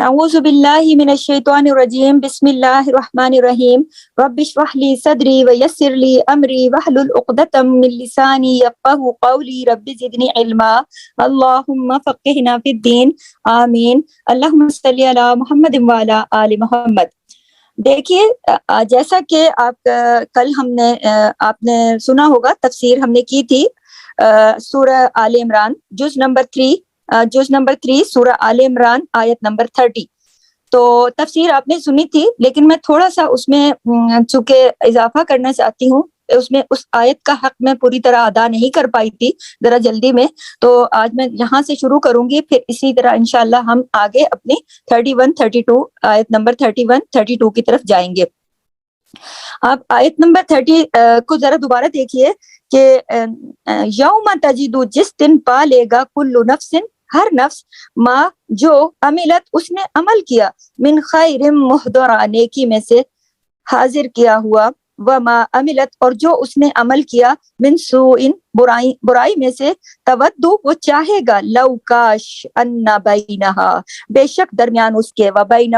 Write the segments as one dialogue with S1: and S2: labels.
S1: اعوذ باللہ من الشیطان الرجیم بسم اللہ الرحمن الرحیم رب اشرح لی صدری ویسر لی امری واحلل عقدۃ من لسانی یفقہوا قولی رب زدنی علما اللہم فقہنا فی الدین آمین اللہم صلی علی محمد وعلی آل محمد۔ دیکھیے جیسا کہ کل آپ نے سنا ہوگا تفسیر ہم نے کی تھی سورہ آل عمران جز نمبر 3 سورہ آل عمران آیت نمبر 30۔ تو تفسیر آپ نے سنی تھی، لیکن میں تھوڑا سا اس میں چونکہ اضافہ کرنا چاہتی ہوں، اس میں اس آیت کا حق میں پوری طرح ادا نہیں کر پائی تھی ذرا جلدی میں، تو آج میں یہاں سے شروع کروں گی، پھر اسی طرح انشاءاللہ ہم آگے اپنی 31 32 آیت نمبر 31 32 کی طرف جائیں گے۔ آپ آیت نمبر 30 کو ذرا دوبارہ دیکھیے کہ یوم تجد، جس دن پا لے گا کل نفس، ہر نفس، ماں جو عملت اس نے عمل کیا، من خیر محضرا، نیکی میں سے حاضر کیا ہوا، وما عملت اور جو اس نے عمل کیا، من سوء برائی میں سے، تودو وہ چاہے گا، لو کاش، ان بینہا بے شک درمیان اس کے، و بینہ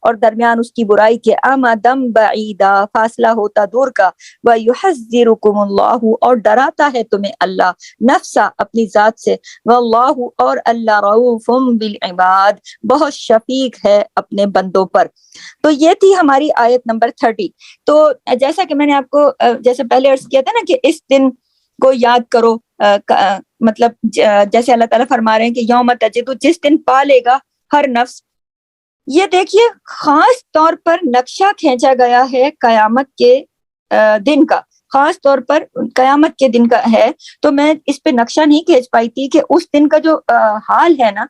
S1: اور درمیان اس کی برائی کے، امدم بعیدا فاصلہ ہوتا دور کا، ویحذرکم اللہ اور ڈراتا ہے تمہیں اللہ، نفسا اپنی ذات سے، واللہ اور اللہ رؤوف بالعباد بہت شفیق ہے اپنے بندوں پر۔ تو یہ تھی ہماری آیت نمبر 30۔ تو جیسا کہ میں نے آپ کو جیسے پہلے عرض کیا تھا نا کہ اس دن کو یاد کرو، مطلب جیسے اللہ تعالیٰ فرما رہے ہیں کہ یوم تجد، جس دن پا لے گا ہر نفس، یہ دیکھیے خاص طور پر نقشہ کھینچا گیا ہے قیامت کے دن کا، خاص طور پر قیامت کے دن کا ہے۔ تو میں اس پہ نقشہ نہیں کھینچ پائی تھی کہ اس دن کا جو حال ہے نا،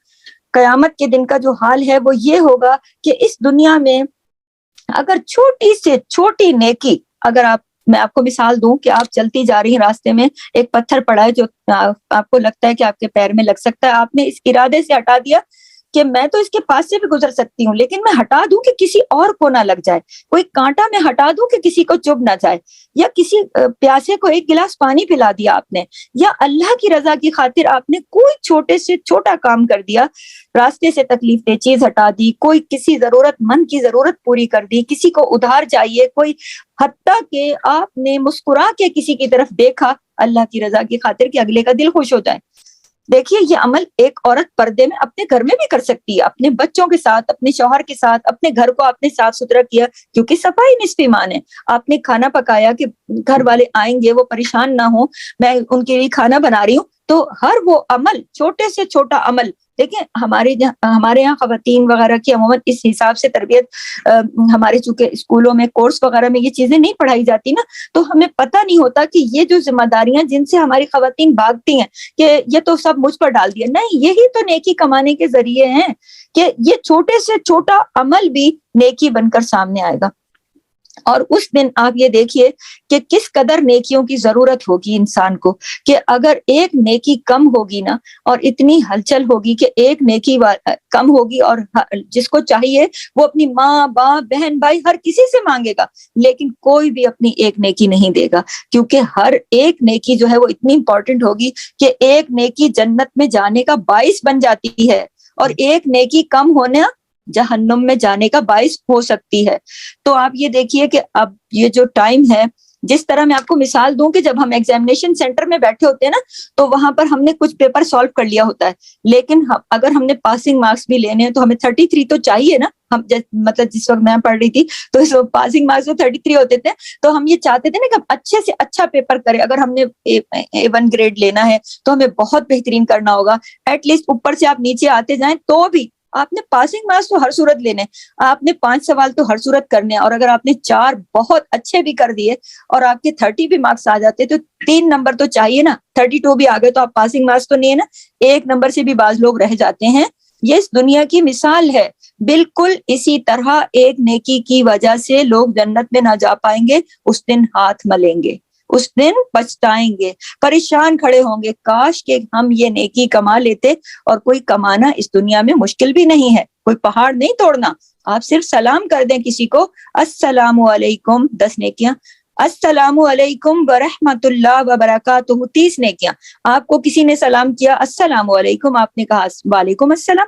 S1: قیامت کے دن کا جو حال ہے وہ یہ ہوگا کہ اس دنیا میں اگر چھوٹی سے چھوٹی نیکی، اگر میں آپ کو مثال دوں کہ آپ چلتی جا رہی ہیں، راستے میں ایک پتھر پڑا ہے جو آپ کو لگتا ہے کہ آپ کے پیر میں لگ سکتا ہے، آپ نے اس ارادے سے ہٹا دیا کہ میں تو اس کے پاس سے بھی گزر سکتی ہوں، لیکن میں ہٹا دوں کہ کسی اور کو نہ لگ جائے، کوئی کانٹا میں ہٹا دوں کہ کسی کو چبھ نہ جائے، یا کسی پیاسے کو ایک گلاس پانی پلا دیا آپ نے، یا اللہ کی رضا کی خاطر آپ نے کوئی چھوٹے سے چھوٹا کام کر دیا، راستے سے تکلیف دہ چیز ہٹا دی، کوئی کسی ضرورت مند کی ضرورت پوری کر دی، کسی کو ادھار چاہیے، کوئی حتیٰ کہ آپ نے مسکرا کے کسی کی طرف دیکھا اللہ کی رضا کی خاطر کہ اگلے کا دل خوش ہو جائے۔ دیکھیے یہ عمل ایک عورت پردے میں اپنے گھر میں بھی کر سکتی ہے، اپنے بچوں کے ساتھ، اپنے شوہر کے ساتھ، اپنے گھر کو آپ نے صاف ستھرا کیا، کیونکہ صفائی نصف ایمان ہے۔ آپ نے کھانا پکایا کہ گھر والے آئیں گے وہ پریشان نہ ہوں، میں ان کے لیے کھانا بنا رہی ہوں، تو ہر وہ عمل، چھوٹے سے چھوٹا عمل، دیکھیں ہمارے یہاں خواتین وغیرہ کی عموماً اس حساب سے تربیت، ہمارے چونکہ اسکولوں میں کورس وغیرہ میں یہ چیزیں نہیں پڑھائی جاتی نا، تو ہمیں پتہ نہیں ہوتا کہ یہ جو ذمہ داریاں جن سے ہماری خواتین بھاگتی ہیں کہ یہ تو سب مجھ پر ڈال دیا، نہیں، یہی تو نیکی کمانے کے ذریعے ہیں کہ یہ چھوٹے سے چھوٹا عمل بھی نیکی بن کر سامنے آئے گا۔ اور اس دن آپ یہ دیکھیے کہ کس قدر نیکیوں کی ضرورت ہوگی انسان کو، کہ اگر ایک نیکی کم ہوگی نا، اور اتنی ہلچل ہوگی کہ ایک نیکی کم ہوگی، اور جس کو چاہیے وہ اپنی ماں باپ بہن بھائی ہر کسی سے مانگے گا، لیکن کوئی بھی اپنی ایک نیکی نہیں دے گا، کیونکہ ہر ایک نیکی جو ہے وہ اتنی امپورٹنٹ ہوگی کہ ایک نیکی جنت میں جانے کا باعث بن جاتی ہے، اور ایک نیکی کم ہونا جہنم میں جانے کا باعث ہو سکتی ہے۔ تو آپ یہ دیکھیے کہ اب یہ جو ٹائم ہے، جس طرح میں آپ کو مثال دوں کہ جب ہم ایگزامینیشن سینٹر میں بیٹھے ہوتے ہیں نا، تو وہاں پر ہم نے کچھ پیپر سالو کر لیا ہوتا ہے، لیکن اگر ہم نے پاسنگ مارکس بھی لینے ہیں تو ہمیں 33 تو چاہیے نا۔ ہم مطلب جس وقت میں پڑھ رہی تھی تو اس وقت پاسنگ مارکس 33 ہوتے تھے، تو ہم یہ چاہتے تھے نا کہ ہم اچھے سے اچھا پیپر کریں، اگر ہم نے A1 گریڈ لینا ہے تو ہمیں بہت بہترین کرنا ہوگا، ایٹ لیسٹ اوپر سے آپ نیچے آتے جائیں تو بھی آپ نے پاسنگ مارکس تو ہر صورت لینے، آپ نے 5 سوال تو ہر صورت کرنے، اور اگر آپ نے 4 بہت اچھے بھی کر دیے اور آپ کے 30 بھی مارکس آ جاتے تو 3 نمبر تو چاہیے نا، 32 بھی آ گئے تو آپ پاسنگ مارکس تو نہیں ہے نا، 1 نمبر سے بھی بعض لوگ رہ جاتے ہیں۔ یہ اس دنیا کی مثال ہے، بالکل اسی طرح ایک نیکی کی وجہ سے لوگ جنت میں نہ جا پائیں گے، اس دن ہاتھ ملیں گے، اس دن پچھتائیں گے، پریشان کھڑے ہوں گے، کاش کہ ہم یہ نیکی کما لیتے۔ اور کوئی کمانا اس دنیا میں مشکل بھی نہیں ہے، کوئی پہاڑ نہیں توڑنا، آپ صرف سلام کر دیں کسی کو، السلام علیکم، 10 نیکیاں، السلام علیکم ورحمۃ اللہ وبرکاتہ، 30 نیکیاں۔ آپ کو کسی نے سلام کیا، السلام علیکم، آپ نے کہا وعلیکم السلام،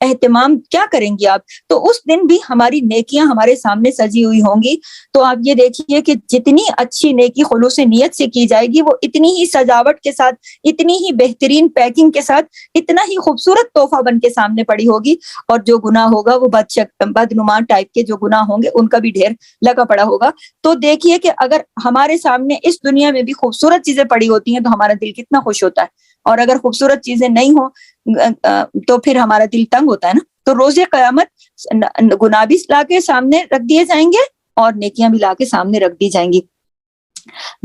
S1: اہتمام کیا کریں گی آپ؟ تو اس دن بھی ہماری نیکیاں ہمارے سامنے سجی ہوئی ہوں گی. تو آپ یہ دیکھیے کہ جتنی اچھی نیکی خلوص نیت سے کی جائے گی وہ اتنی ہی سجاوٹ کے ساتھ، اتنی ہی بہترین پیکنگ کے ساتھ، اتنا ہی خوبصورت تحفہ بن کے سامنے پڑی ہوگی. اور جو گناہ ہوگا وہ بدنما ٹائپ کے جو گناہ ہوں گے ان کا بھی ڈھیر لگا پڑا ہوگا. تو دیکھیے کہ اگر ہمارے سامنے اس دنیا میں بھی خوبصورت چیزیں پڑی ہوتی ہیں تو ہمارا دل کتنا خوش ہوتا ہے، اور اگر خوبصورت چیزیں نہیں ہوں تو پھر ہمارا دل تنگ ہوتا ہے نا. تو روز قیامت گناہ بھی لا کے سامنے رکھ دیے جائیں گے اور نیکیاں بھی لا کے سامنے رکھ دی جائیں گی.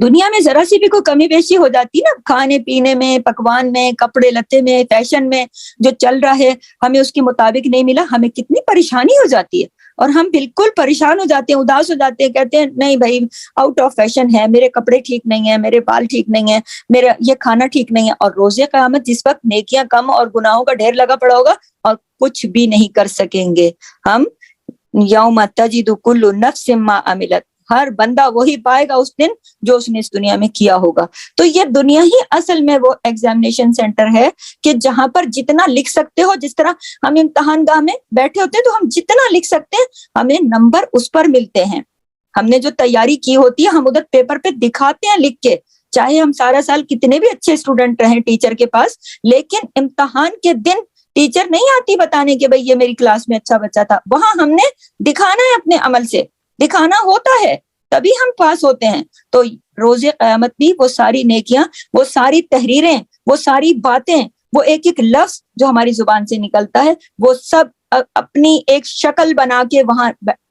S1: دنیا میں ذرا سی بھی کوئی کمی بیشی ہو جاتی نا، کھانے پینے میں، پکوان میں، کپڑے لتے میں، فیشن میں، جو چل رہا ہے ہمیں اس کے مطابق نہیں ملا، ہمیں کتنی پریشانی ہو جاتی ہے، اور ہم بالکل پریشان ہو جاتے ہیں، اداس ہو جاتے ہیں، کہتے ہیں نہیں بھائی آؤٹ آف فیشن ہے، میرے کپڑے ٹھیک نہیں ہیں، میرے بال ٹھیک نہیں ہیں، میرا یہ کھانا ٹھیک نہیں ہے. اور روز قیامت جس وقت نیکیاں کم اور گناہوں کا ڈھیر لگا پڑا ہوگا اور کچھ بھی نہیں کر سکیں گے ہم. یوم تجد کل نفس ما عملت، ہر بندہ وہی پائے گا اس دن جو اس نے اس دنیا میں کیا ہوگا. تو یہ دنیا ہی اصل میں وہ ایگزامینیشن سینٹر ہے کہ جہاں پر جتنا لکھ سکتے ہو، جس طرح ہم امتحان گاہ میں بیٹھے ہوتے ہیں تو ہم جتنا لکھ سکتے ہیں ہمیں نمبر اس پر ملتے ہیں. ہم نے جو تیاری کی ہوتی ہے ہم ادھر پیپر پہ دکھاتے ہیں لکھ کے، چاہے ہم سارا سال کتنے بھی اچھے اسٹوڈنٹ رہیں ٹیچر کے پاس، لیکن امتحان کے دن ٹیچر نہیں آتی بتانے کہ بھئی یہ میری کلاس میں اچھا بچہ تھا. وہاں ہم نے دکھانا ہے، اپنے عمل سے دکھانا ہوتا ہے، تبھی ہم پاس ہوتے ہیں. تو روز قیامت بھی وہ ساری نیکیاں، وہ ساری تحریریں، وہ ساری باتیں، وہ ایک ایک لفظ جو ہماری زبان سے نکلتا ہے وہ سب اپنی ایک شکل بنا کے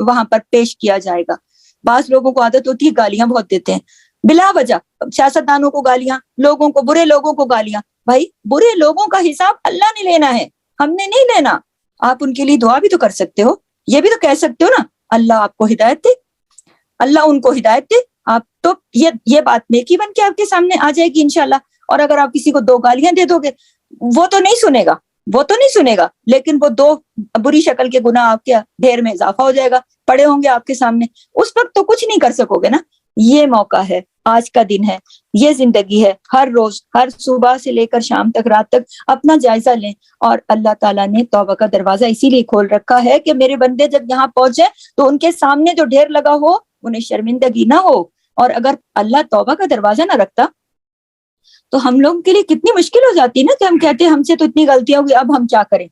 S1: وہاں پر پیش کیا جائے گا. بعض لوگوں کو عادت ہوتی ہے گالیاں بہت دیتے ہیں بلا وجہ، سیاستدانوں کو گالیاں، لوگوں کو، برے لوگوں کو گالیاں. بھائی برے لوگوں کا حساب اللہ نے لینا ہے، ہم نے نہیں لینا. آپ ان کے لیے دعا بھی تو کر سکتے ہو، یہ بھی تو کہہ سکتے ہو نا اللہ آپ کو ہدایت دے، اللہ ان کو ہدایت دے. آپ تو یہ بات نیکی بن کے آپ کے سامنے آ جائے گی انشاءاللہ. اور اگر آپ کسی کو 2 گالیاں دے دو گے وہ تو نہیں سنے گا، وہ تو نہیں سنے گا، لیکن وہ 2 بری شکل کے گناہ آپ کے ڈھیر میں اضافہ ہو جائے گا، پڑے ہوں گے آپ کے سامنے، اس وقت تو کچھ نہیں کر سکو گے نا. یہ موقع ہے، آج کا دن ہے، یہ زندگی ہے. ہر روز، ہر صبح سے لے کر شام تک، رات تک اپنا جائزہ لیں. اور اللہ تعالیٰ نے توبہ کا دروازہ اسی لیے کھول رکھا ہے کہ میرے بندے جب یہاں پہنچے تو ان کے سامنے جو ڈھیر لگا ہو انہیں شرمندگی نہ ہو. اور اگر اللہ توبہ کا دروازہ نہ رکھتا تو ہم لوگوں کے لیے کتنی مشکل ہو جاتی نا، کہ ہم کہتے ہیں ہم سے تو اتنی غلطیاں ہوئی اب ہم کیا کریں.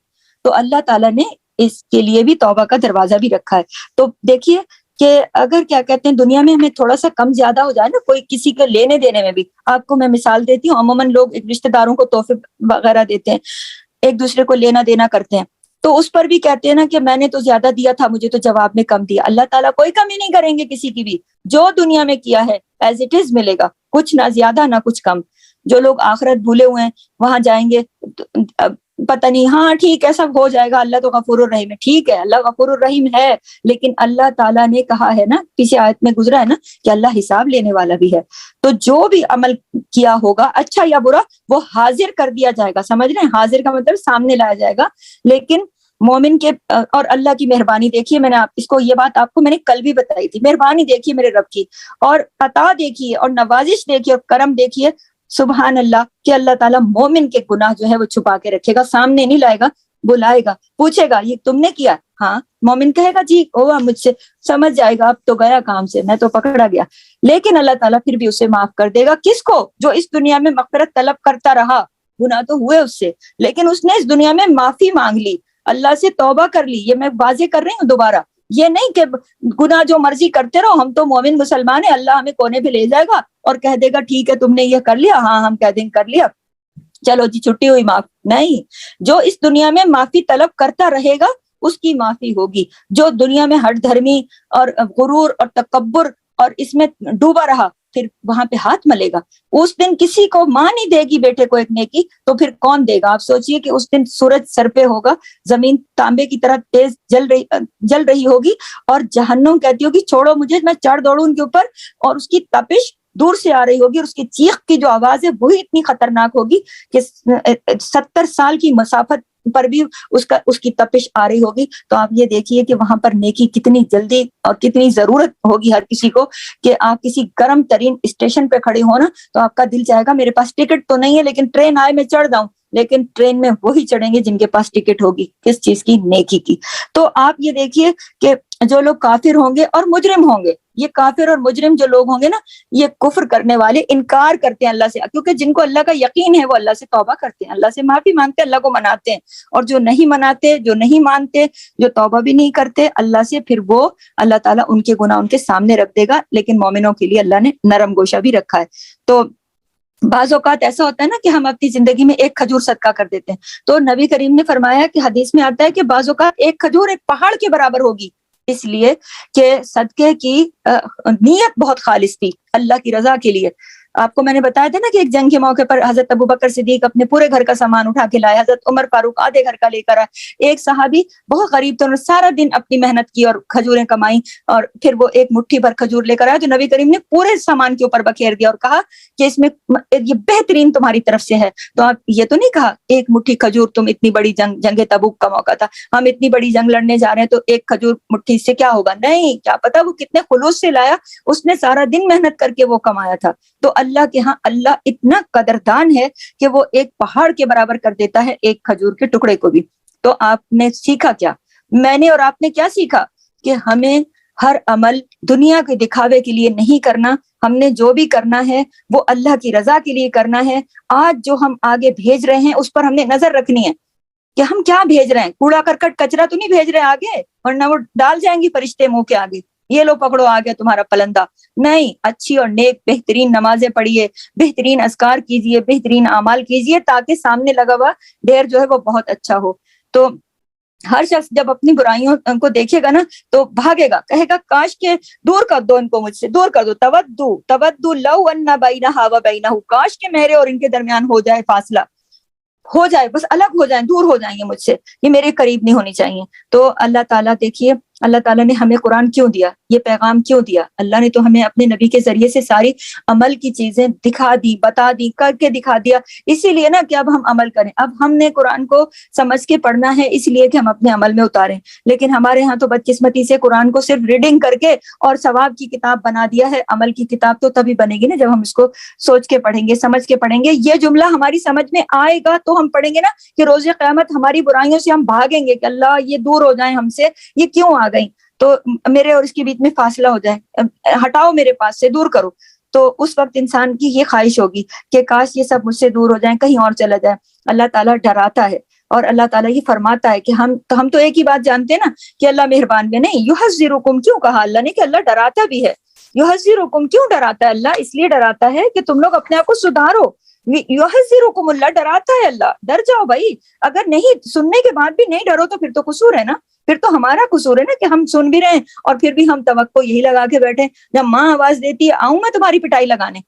S1: تو اللہ تعالیٰ نے اس کے لیے بھی توبہ کا دروازہ بھی رکھا ہے. تو دیکھیے کہ اگر کیا کہتے ہیں دنیا میں ہمیں تھوڑا سا کم زیادہ ہو جائے نا کوئی کسی کے لینے دینے میں بھی، آپ کو میں مثال دیتی ہوں، عموماً لوگ ایک رشتہ داروں کو تحفے وغیرہ دیتے ہیں، ایک دوسرے کو لینا دینا کرتے ہیں، تو اس پر بھی کہتے ہیں نا کہ میں نے تو زیادہ دیا تھا، مجھے تو جواب میں کم دیا. اللہ تعالیٰ کوئی کمی نہیں کریں گے کسی کی بھی، جو دنیا میں کیا ہے ایز اٹ از ملے گا، کچھ نہ زیادہ نہ کچھ کم. جو لوگ آخرت بھولے ہوئے ہیں وہاں جائیں گے پتہ نہیں، ہاں ٹھیک ہے سب ہو جائے گا، اللہ تو غفور الرحیم ہے. ٹھیک ہے اللہ غفور الرحیم ہے، لیکن اللہ تعالیٰ نے کہا ہے نا، کسی آیت میں گزرا ہے نا کہ اللہ حساب لینے والا بھی ہے. تو جو بھی عمل کیا ہوگا اچھا یا برا وہ حاضر کر دیا جائے گا. سمجھ رہے ہیں، حاضر کا مطلب سامنے لایا جائے گا. لیکن مومن کے اور اللہ کی مہربانی دیکھیے، میں نے اس کو یہ بات آپ کو میں نے کل بھی بتائی تھی، مہربانی دیکھیے میرے رب کی، اور عطا دیکھیے اور نوازش دیکھیے اور کرم دیکھیے. سبحان اللہ کہ اللہ تعالیٰ مومن کے گناہ جو ہے وہ چھپا کے رکھے گا، سامنے نہیں لائے گا، بلائے گا، پوچھے گا یہ تم نے کیا؟ ہاں، مومن کہے گا جی ہوا مجھ سے، سمجھ جائے گا اب تو گیا کام سے، میں تو پکڑا گیا. لیکن اللہ تعالیٰ پھر بھی اسے معاف کر دے گا. کس کو؟ جو اس دنیا میں مغفرت طلب کرتا رہا، گناہ تو ہوئے اس سے لیکن اس نے اس دنیا میں معافی مانگ لی، اللہ سے توبہ کر لی. یہ میں واضح کر رہی ہوں دوبارہ، یہ نہیں کہ گناہ جو مرضی کرتے رہو، ہم تو مومن مسلمان ہیں، اللہ ہمیں کونے پہ لے جائے گا اور کہہ دے گا ٹھیک ہے تم نے یہ کر لیا، ہاں ہم کہہ دیں کر لیا چلو جی چھٹی ہوئی معاف. نہیں، جو اس دنیا میں معافی طلب کرتا رہے گا اس کی معافی ہوگی. جو دنیا میں ہٹ دھرمی اور غرور اور تکبر اور اس میں ڈوبا رہا پھر وہاں پہ ہاتھ ملے گا. اس دن کسی کو ماں نہیں دے گی بیٹے کو ایک نیکی، تو پھر کون دے گا؟ آپ سوچئے کہ اس دن سورج سر پہ ہوگا، زمین تانبے کی طرح تیز جل رہی ہوگی، اور جہنم کہتی ہوگی چھوڑو مجھے میں چڑھ دوڑوں ان کے اوپر، اور اس کی تپش دور سے آ رہی ہوگی، اور اس کی چیخ کی جو آواز ہے وہی اتنی خطرناک ہوگی کہ 70 سال کی مسافت پر بھی اس کی تپش آ رہی ہوگی. تو آپ یہ دیکھیے کہ وہاں پر نیکی کتنی جلدی اور کتنی ضرورت ہوگی ہر کسی کو، کہ آپ کسی گرم ترین اسٹیشن پہ کھڑے ہو نا تو آپ کا دل چاہے گا میرے پاس ٹکٹ تو نہیں ہے لیکن ٹرین آئے میں چڑھ جاؤں. لیکن ٹرین میں وہی چڑھیں گے جن کے پاس ٹکٹ ہوگی، کس چیز کی؟ نیکی کی۔ تو آپ یہ دیکھیے کہ جو لوگ کافر ہوں گے اور مجرم ہوں گے، یہ کافر اور مجرم جو لوگ ہوں گے نا، یہ کفر کرنے والے، انکار کرتے ہیں اللہ سے، کیونکہ جن کو اللہ کا یقین ہے وہ اللہ سے توبہ کرتے ہیں، اللہ سے معافی مانگتے ہیں، اللہ کو مناتے ہیں، اور جو نہیں مناتے، جو نہیں مانتے، جو توبہ بھی نہیں کرتے اللہ سے، پھر وہ اللہ تعالیٰ ان کے گناہ ان کے سامنے رکھ دے گا۔ لیکن مومنوں کے لیے اللہ نے نرم گوشہ بھی رکھا ہے۔ تو بعض اوقات ایسا ہوتا ہے نا کہ ہم اپنی زندگی میں ایک کھجور صدقہ کر دیتے ہیں، تو نبی کریم نے فرمایا کہ حدیث میں آتا ہے کہ بعض اوقات ایک کھجور ایک پہاڑ کے برابر ہوگی، اس لیے کہ صدقے کی نیت بہت خالص تھی، اللہ کی رضا کے لیے۔ آپ کو میں نے بتایا تھا نا کہ ایک جنگ کے موقع پر حضرت ابوبکر صدیق اپنے پورے گھر کا سامان اٹھا کے لائے، حضرت عمر فاروق آدھے گھر کا لے کر آئے، ایک صحابی بہت غریب تھے، انہوں نے سارا دن اپنی محنت کی اور کھجوریں کمائیں، اور پھر وہ ایک مٹھی بھر کھجور لے کر آئے، تو نبی کریم نے پورے سامان کے اوپر بکھیر دیا اور کہا کہ اس میں یہ بہترین تمہاری طرف سے ہے۔ تو آپ یہ تو نہیں کہا ایک مٹھی کھجور، تم اتنی بڑی جنگ تبوک کا موقع تھا، ہم اتنی بڑی جنگ لڑنے جا رہے ہیں، تو ایک کھجور مٹھی سے کیا ہوگا؟ نہیں، کیا پتا وہ کتنے خلوص سے لایا، اس نے سارا دن محنت کر کے وہ کمایا تھا۔ تو اللہ کے ہاں اللہ اتنا قدردان ہے کہ وہ ایک پہاڑ کے برابر کر دیتا ہے ایک کھجور کے ٹکڑے کو بھی۔ تو آپ نے سیکھا کیا؟ میں نے اور آپ نے کیا سیکھا؟ کہ ہمیں ہر عمل دنیا کے دکھاوے کے لیے نہیں کرنا، ہم نے جو بھی کرنا ہے وہ اللہ کی رضا کے لیے کرنا ہے۔ آج جو ہم آگے بھیج رہے ہیں اس پر ہم نے نظر رکھنی ہے کہ ہم کیا بھیج رہے ہیں، کوڑا کرکٹ کچرا تو نہیں بھیج رہے آگے، ورنہ وہ ڈال جائیں گی فرشتے منہ کے آگے، یہ لو پکڑو آ گیا تمہارا پلندہ۔ نہیں، اچھی اور نیک بہترین نمازیں پڑھیے، بہترین اذکار کیجیے، بہترین اعمال کیجیے، تاکہ سامنے لگا ہوا ڈھیر جو ہے وہ بہت اچھا ہو۔ تو ہر شخص جب اپنی برائیوں کو دیکھے گا نا تو بھاگے گا، کہے گا کاش کے دور کر دو ان کو، مجھ سے دور کر دو، تودو لو ان بینہا و بینہ، کاش کے میرے اور ان کے درمیان ہو جائے فاصلہ، ہو جائے، بس الگ ہو جائیں، دور ہو جائیں گے مجھ سے، یہ میرے قریب نہیں ہونی چاہیے۔ تو اللہ تعالیٰ دیکھیے، اللہ تعالیٰ نے ہمیں قرآن کیوں دیا، یہ پیغام کیوں دیا؟ اللہ نے تو ہمیں اپنے نبی کے ذریعے سے ساری عمل کی چیزیں دکھا دی، بتا دی، کر کے دکھا دیا، اسی لیے نا کہ اب ہم عمل کریں۔ اب ہم نے قرآن کو سمجھ کے پڑھنا ہے، اس لیے کہ ہم اپنے عمل میں اتاریں۔ لیکن ہمارے ہاں تو بدقسمتی سے قرآن کو صرف ریڈنگ کر کے اور ثواب کی کتاب بنا دیا ہے، عمل کی کتاب تو تبھی بنے گی نا جب ہم اس کو سوچ کے پڑھیں گے، سمجھ کے پڑھیں گے۔ یہ جملہ ہماری سمجھ میں آئے گا تو ہم پڑھیں گے نا کہ روز قیامت ہماری برائیوں سے ہم بھاگیں گے کہ اللہ یہ دور ہو جائیں ہم سے، یہ کیوں آ گئی، تو میرے اور اس کے بیچ میں فاصلہ ہو جائے، ہٹاؤ میرے پاس سے، دور کرو۔ تو اس وقت انسان کی یہ خواہش ہوگی کہ کاش یہ سب مجھ سے دور ہو جائیں، کہیں اور چلا جائے۔ اللہ تعالیٰ ڈراتا ہے اور اللہ تعالیٰ یہ فرماتا ہے کہ ہم تو ایک ہی بات جانتے ہیں نا کہ اللہ مہربان بھی نہیں، یحذرکم کیوں کہا اللہ نے کہ اللہ ڈراتا بھی ہے۔ یحذرکم کیوں ڈراتا ہے اللہ؟ اس لیے ڈراتا ہے کہ تم لوگ اپنے آپ کو سدھارو۔ یحذرکم اللہ، ڈراتا ہے اللہ، ڈر جاؤ بھائی۔ اگر نہیں سننے کے بعد بھی نہیں ڈرو تو پھر تو قصور ہے نا، پھر تو ہمارا قصور ہے نا کہ ہم سن بھی رہے ہیں اور پھر بھی ہم توقع یہی لگا کے بیٹھے۔ جب ماں آواز دیتی ہے آؤں میں تمہاری پٹائی لگانے،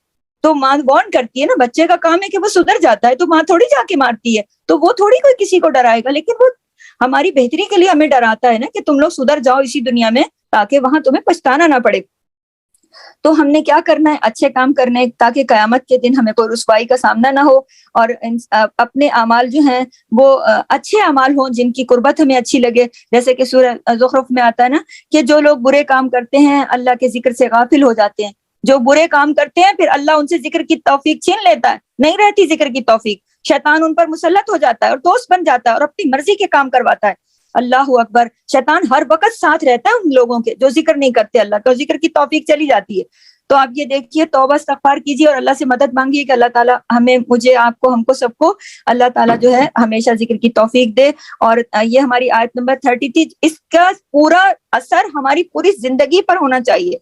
S1: تو ماں وارن کرتی ہے نا، بچے کا کام ہے کہ وہ سدھر جاتا ہے، تو ماں تھوڑی جا کے مارتی ہے، تو وہ تھوڑی کوئی کسی کو ڈرائے گا، لیکن وہ ہماری بہتری کے لیے ہمیں ڈراتا ہے نا کہ تم لوگ سدھر جاؤ اسی دنیا میں، تاکہ وہاں تمہیں پچھتانا نہ پڑے۔ تو ہم نے کیا کرنا ہے؟ اچھے کام کرنے، تاکہ قیامت کے دن ہمیں کوئی رسوائی کا سامنا نہ ہو، اور اپنے اعمال جو ہیں وہ اچھے اعمال ہوں جن کی قربت ہمیں اچھی لگے۔ جیسے کہ سورہ زخرف میں آتا ہے نا کہ جو لوگ برے کام کرتے ہیں اللہ کے ذکر سے غافل ہو جاتے ہیں، جو برے کام کرتے ہیں پھر اللہ ان سے ذکر کی توفیق چھین لیتا ہے، نہیں رہتی ذکر کی توفیق، شیطان ان پر مسلط ہو جاتا ہے اور دوست بن جاتا ہے اور اپنی مرضی کے کام کرواتا ہے۔ اللہ اکبر، شیطان ہر وقت ساتھ رہتا ہے ان لوگوں کے جو ذکر نہیں کرتے، اللہ کا ذکر کی توفیق چلی جاتی ہے۔ تو آپ یہ دیکھیے، توبہ استغفار کیجیے اور اللہ سے مدد مانگیے کہ اللہ تعالیٰ ہمیں، مجھے، آپ کو، ہم کو، سب کو اللہ تعالیٰ جو ہے ہمیشہ ذکر کی توفیق دے۔ اور یہ ہماری آیت نمبر 30 تھی، اس کا پورا اثر ہماری پوری زندگی پر ہونا چاہیے۔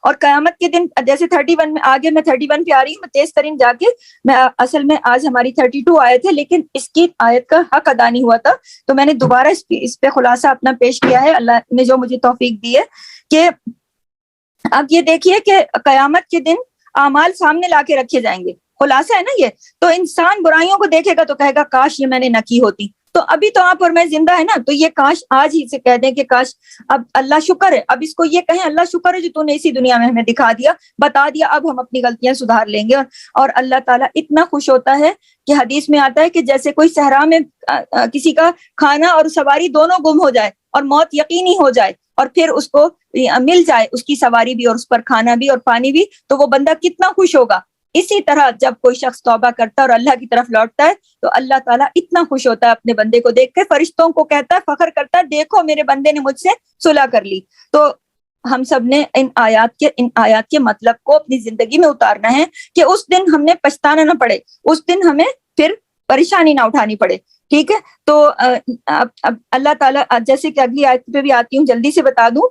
S1: اور قیامت کے دن جیسے 31 میں آگے، میں 31 پہ آ رہی ہوں، میں تیز ترین جا کے، میں اصل میں آج ہماری 32 آیت ہے لیکن اس کی آیت کا حق ادا نہیں ہوا تھا، تو میں نے دوبارہ اس پہ خلاصہ اپنا پیش کیا ہے، اللہ نے جو مجھے توفیق دی ہے۔ کہ اب یہ دیکھیے کہ قیامت کے دن اعمال سامنے لا کے رکھے جائیں گے، خلاصہ ہے نا یہ۔ تو انسان برائیوں کو دیکھے گا تو کہے گا کاش یہ میں نے نہ کی ہوتی۔ تو ابھی تو آپ اور میں زندہ ہے نا، تو یہ کاش آج ہی سے کہہ دیں کہ کاش، اب اللہ شکر ہے، اب اس کو یہ کہیں اللہ شکر ہے جو تو نے اسی دنیا میں ہمیں دکھا دیا، بتا دیا، اب ہم اپنی غلطیاں سدھار لیں گے۔ اور اللہ تعالیٰ اتنا خوش ہوتا ہے کہ حدیث میں آتا ہے کہ جیسے کوئی صحرا میں کسی کا کھانا اور سواری دونوں گم ہو جائے اور موت یقینی ہو جائے، اور پھر اس کو مل جائے اس کی سواری بھی اور اس پر کھانا بھی اور پانی بھی، تو وہ بندہ کتنا خوش ہوگا اسی طرح جب کوئی شخص توبہ کرتا ہے اور اللہ کی طرف لوٹتا ہے تو اللہ تعالیٰ اتنا خوش ہوتا ہے اپنے بندے کو دیکھ کے، فرشتوں کو کہتا ہے، فخر کرتا ہے، دیکھو میرے بندے نے مجھ سے صلح کر لی۔ تو ہم سب نے ان آیات کے مطلب کو اپنی زندگی میں اتارنا ہے کہ اس دن ہم نے پچھتانا نہ پڑے، اس دن ہمیں پھر پریشانی نہ اٹھانی پڑے، ٹھیک ہے۔ تو اب اللہ تعالیٰ، جیسے کہ اگلی آیت پہ بھی آتی ہوں، جلدی سے بتا دوں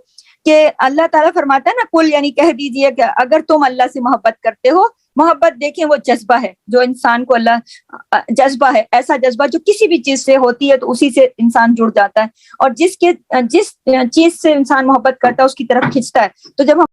S1: کہ اللہ تعالیٰ فرماتا ہے نا، کل یعنی کہہ دیجئے کہ اگر تم اللہ سے محبت کرتے ہو، محبت دیکھیں وہ جذبہ ہے جو انسان کو اللہ، جذبہ ہے، ایسا جذبہ جو کسی بھی چیز سے ہوتی ہے تو اسی سے انسان جڑ جاتا ہے، اور جس چیز سے انسان محبت کرتا ہے اس کی طرف کھنچتا ہے۔ تو جب ہم